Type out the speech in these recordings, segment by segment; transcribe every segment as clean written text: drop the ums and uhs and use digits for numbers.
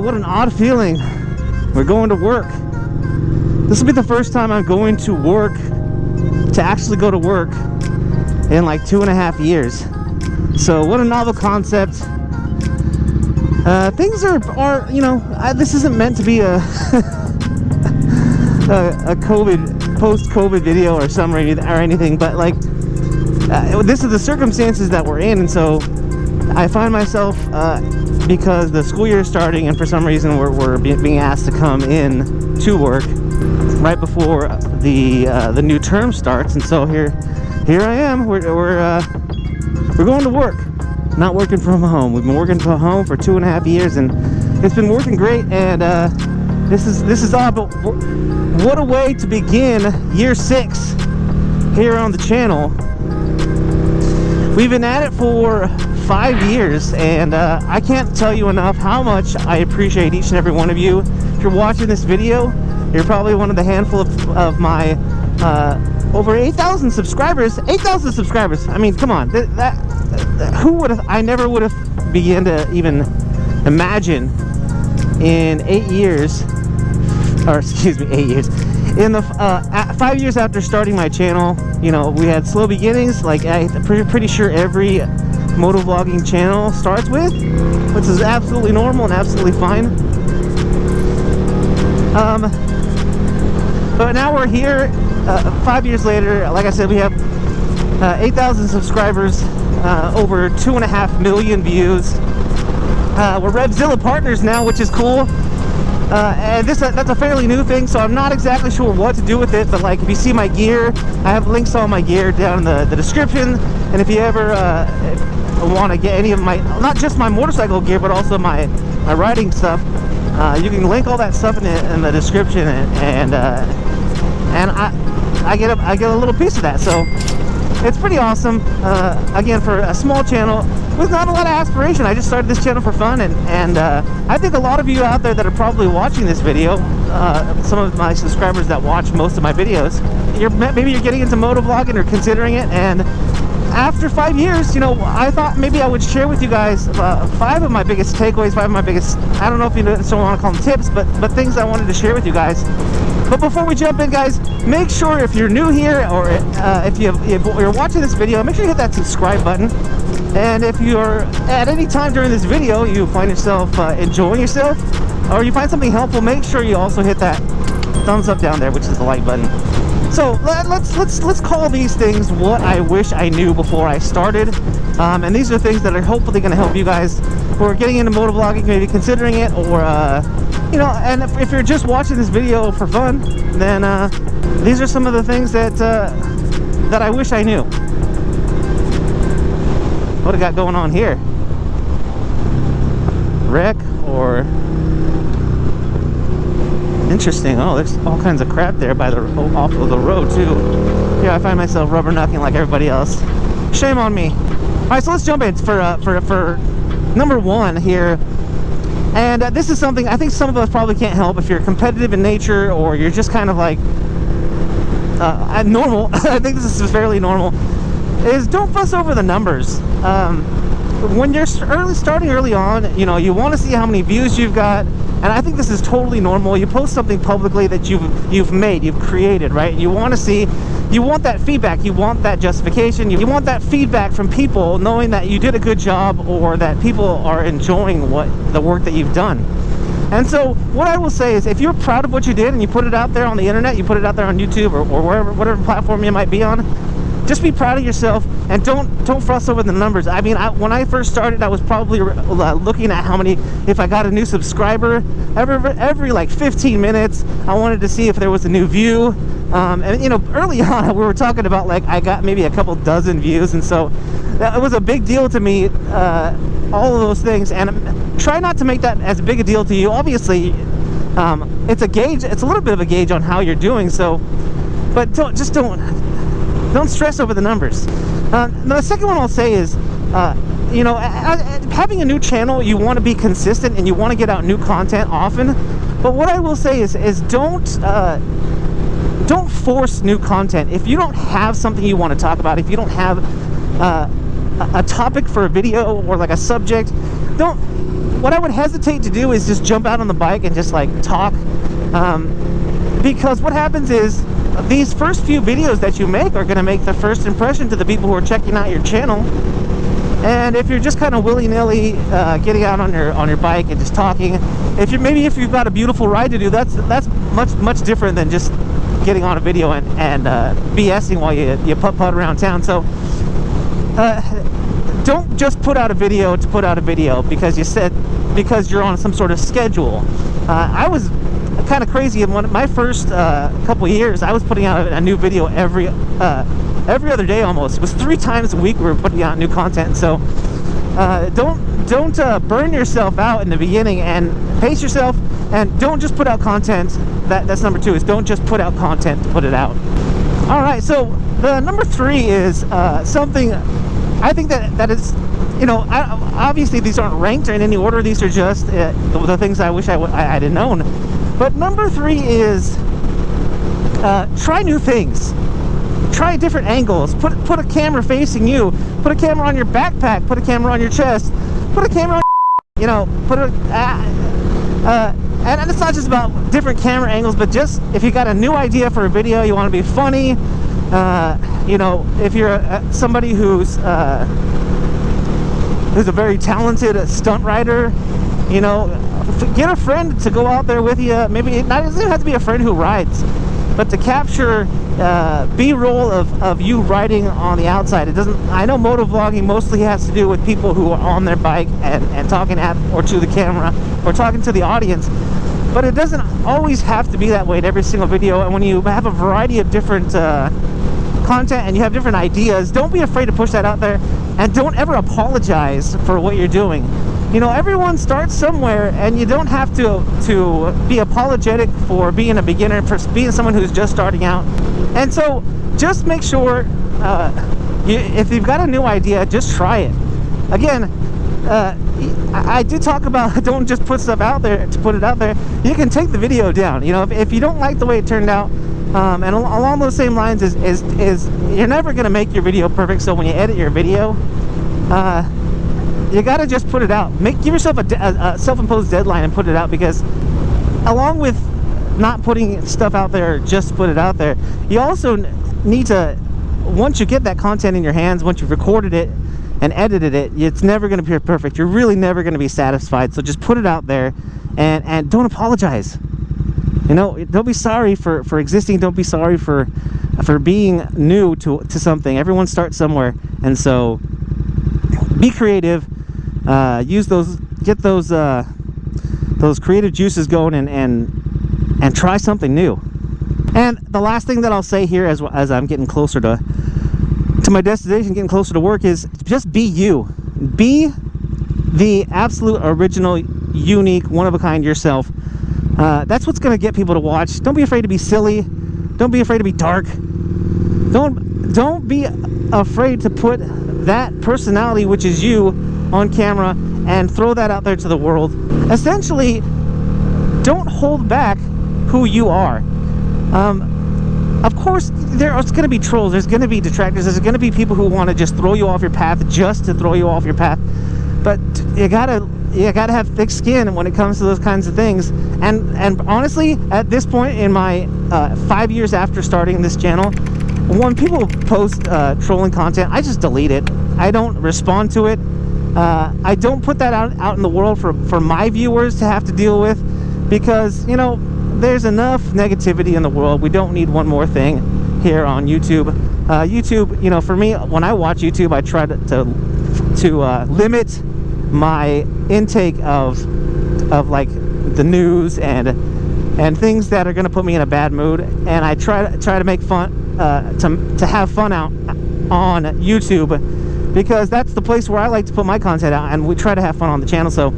what an odd feeling. We're going to work. This will be the first time I'm going to work, to actually go to work, in like 2.5 years. So what a novel concept. Things are you know, this isn't meant to be a post-COVID video or summary or anything, but like this is the circumstances that we're in, and so I find myself because the school year is starting, and for some reason we're being asked to come in to work right before the new term starts, and so here I am. We're going to work, not working from home. We've been working from home for 2.5 years, and it's been working great. And this is odd, but what a way to begin year 6 here on the channel. We've been at it for 5 years, and I can't tell you enough how much I appreciate each and every one of you. If you're watching this video, you're probably one of the handful of my over 8,000 subscribers. 8,000 subscribers. I mean, come on. Who would have? I never would have begun to even imagine in 8 years, or excuse me, 8 years. In the 5 years after starting my channel, you know, we had slow beginnings. Like I'm pretty sure every motovlogging channel starts with, which is absolutely normal and absolutely fine. But now we're here 5 years later. Like I said, we have 8,000 subscribers, over 2.5 million views. We're RevZilla Partners now, which is cool. And that's a fairly new thing, so I'm not exactly sure what to do with it. But like, if you see my gear, I have links to all my gear down in the description. And if you ever want to get any of my, not just my motorcycle gear, but also my riding stuff, you can link all that stuff in the description, and I get a little piece of that, so it's pretty awesome. Again, for a small channel with not a lot of aspiration, I just started this channel for fun, and I think a lot of you out there that are probably watching this video, some of my subscribers that watch most of my videos, maybe you're getting into motovlogging or considering it, and after 5 years, you know, I thought maybe I would share with you guys 5 of my biggest takeaways, 5 of my biggest, I don't know if you still want to call them tips, but things I wanted to share with you guys. But before we jump in, guys, make sure if you're new here, or if you're watching this video, make sure you hit that subscribe button. And if you're at any time during this video you find yourself enjoying yourself, or you find something helpful, make sure you also hit that thumbs up down there, which is the like button. So let's call these things what I wish I knew before I started, and these are things that are hopefully going to help you guys who are getting into motovlogging, maybe considering it, or you know, and if you're just watching this video for fun, then these are some of the things that I wish I knew. What I got going on here? Wreck or? Interesting. Oh, there's all kinds of crap there by the off of the road too. Here I find myself rubbernecking like everybody else. Shame on me. All right, so let's jump in for number 1 here. And this is something I think some of us probably can't help if you're competitive in nature, or you're just kind of like normal. I think this is fairly normal. Is don't fuss over the numbers. When you're starting early on, you know, you want to see how many views you've got. And I think this is totally normal. You post something publicly that you've created, right? And you want to see, you want that feedback, you want that justification, you want that feedback from people, knowing that you did a good job, or that people are enjoying the work that you've done. And so what I will say is, if you're proud of what you did and you put it out there on the internet, you put it out there on YouTube or whatever platform you might be on, just be proud of yourself, and don't fuss over the numbers. I mean, when I first started, I was probably looking at how many, if I got a new subscriber every like 15 minutes, I wanted to see if there was a new view. And you know, early on we were talking about like I got maybe a couple dozen views, and so it was a big deal to me, all of those things. And try not to make that as big a deal to you. Obviously, it's a gauge. It's a little bit of a gauge on how you're doing. So, but don't stress over the numbers. The second one I'll say is, you know, having a new channel, you want to be consistent and you want to get out new content often. But what I will say is don't force new content. If you don't have something you want to talk about, if you don't have a topic for a video or like a subject, don't what I would hesitate to do is just jump out on the bike and just like talk, because what happens is these first few videos that you make are going to make the first impression to the people who are checking out your channel. And if you're just kind of willy-nilly getting out on your bike and just talking, if you've got a beautiful ride to do, that's much different than just getting on a video and BSing while you putt around town. So don't just put out a video to put out a video because you're on some sort of schedule. I was kind of crazy in my first couple years. I was putting out a new video every other day almost. It was 3 times a week we were putting out new content. So don't burn yourself out in the beginning, and pace yourself, and don't just put out content. That's number 2, is don't just put out content to put it out. All right, so the number 3 is something I think that is, obviously these aren't ranked or in any order. These are just the things I wish I had known. But number 3 is try new things. Try different angles. Put a camera facing you. Put a camera on your backpack. Put a camera on your chest. Put a camera on, and it's not just about different camera angles, but just if you got a new idea for a video, you want to be funny, if you're somebody who's a very talented stunt rider, get a friend to go out there with you. Maybe it doesn't have to be a friend who rides, but to capture B-roll of you riding on the outside. I know motovlogging mostly has to do with people who are on their bike and talking at or to the camera or talking to the audience, but it doesn't always have to be that way in every single video. And when you have a variety of different content and you have different ideas, don't be afraid to push that out there, and don't ever apologize for what you're doing. Everyone starts somewhere, and you don't have to be apologetic for being a beginner, for being someone who's just starting out. And so just make sure if you've got a new idea, just try it. Again, I did talk about don't just put stuff out there to put it out there. You can take the video down. If you don't like the way it turned out, and along those same lines is you're never going to make your video perfect. So when you edit your video, you got to just put it out. Give yourself a self-imposed deadline and put it out, because along with not putting stuff out there, just put it out there, you also need to, once you get that content in your hands, once you've recorded it and edited it, it's never going to be perfect. You're really never going to be satisfied. So just put it out there, and don't apologize. Don't be sorry for existing. Don't be sorry for being new to something. Everyone starts somewhere, and so be creative. Get those creative juices going, and try something new. And the last thing that I'll say here, as I'm getting closer to my destination, getting closer to work, is just be you. Be the absolute original, unique, one-of-a-kind yourself. That's what's going to get people to watch. Don't be afraid to be silly. Don't be afraid to be dark. Don't be afraid to put that personality, which is you, on camera and throw that out there to the world. Essentially, don't hold back who you are. Of course, there's going to be trolls, there's going to be detractors, there's going to be people who want to just throw you off your path just to throw you off your path. But you gotta have thick skin when it comes to those kinds of things. And honestly, at this point in my 5 years after starting this channel, when people post trolling content, I just delete it. I don't respond to it. I don't put that out in the world for my viewers to have to deal with, because there's enough negativity in the world. We don't need one more thing here on YouTube. YouTube, for me, when I watch YouTube, I try to limit my intake of like the news and things that are going to put me in a bad mood, and I try to make fun to have fun out on YouTube, because that's the place where I like to put my content out, and we try to have fun on the channel. So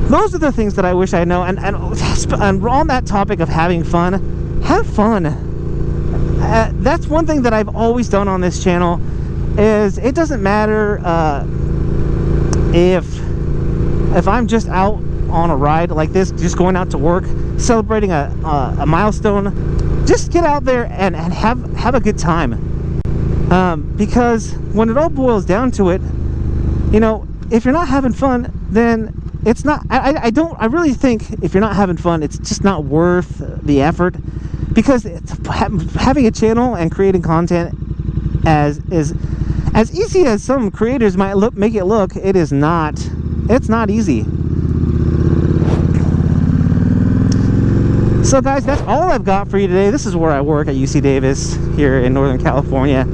those are the things that I wish I know. And on that topic of having fun, have fun. That's one thing that I've always done on this channel, is it doesn't matter if I'm just out on a ride like this, just going out to work, celebrating a milestone. Just get out there and have a good time. Because when it all boils down to it, if you're not having fun, then it's not, I really think if you're not having fun, it's just not worth the effort, because having a channel and creating content as easy as some creators might make it look, it is not. It's not easy. So guys, that's all I've got for you today. This is where I work at UC Davis here in Northern California.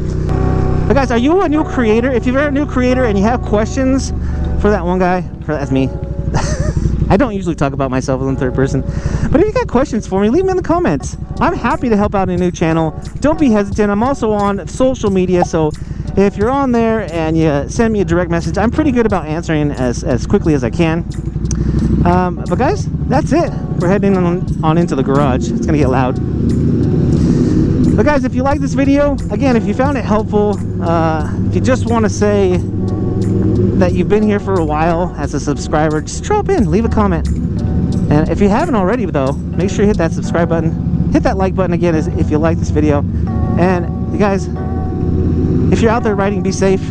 But guys, are you a new creator? If you're a new creator and you have questions for that one guy, that's me. I don't usually talk about myself in third person, but if you got questions for me, leave them in the comments. I'm happy to help out a new channel. Don't be hesitant. I'm also on social media, so if you're on there and you send me a direct message, I'm pretty good about answering as quickly as I can. But guys, that's it. We're heading on into the garage. It's gonna get loud. But guys, if you like this video, again, if you found it helpful, if you just want to say that you've been here for a while as a subscriber, just drop in, leave a comment. And if you haven't already though, make sure you hit that subscribe button, hit that like button again if you like this video. And you guys, if you're out there riding, be safe,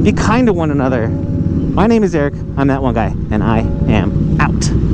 be kind to one another. My name is Eric, I'm that one guy, and I am out.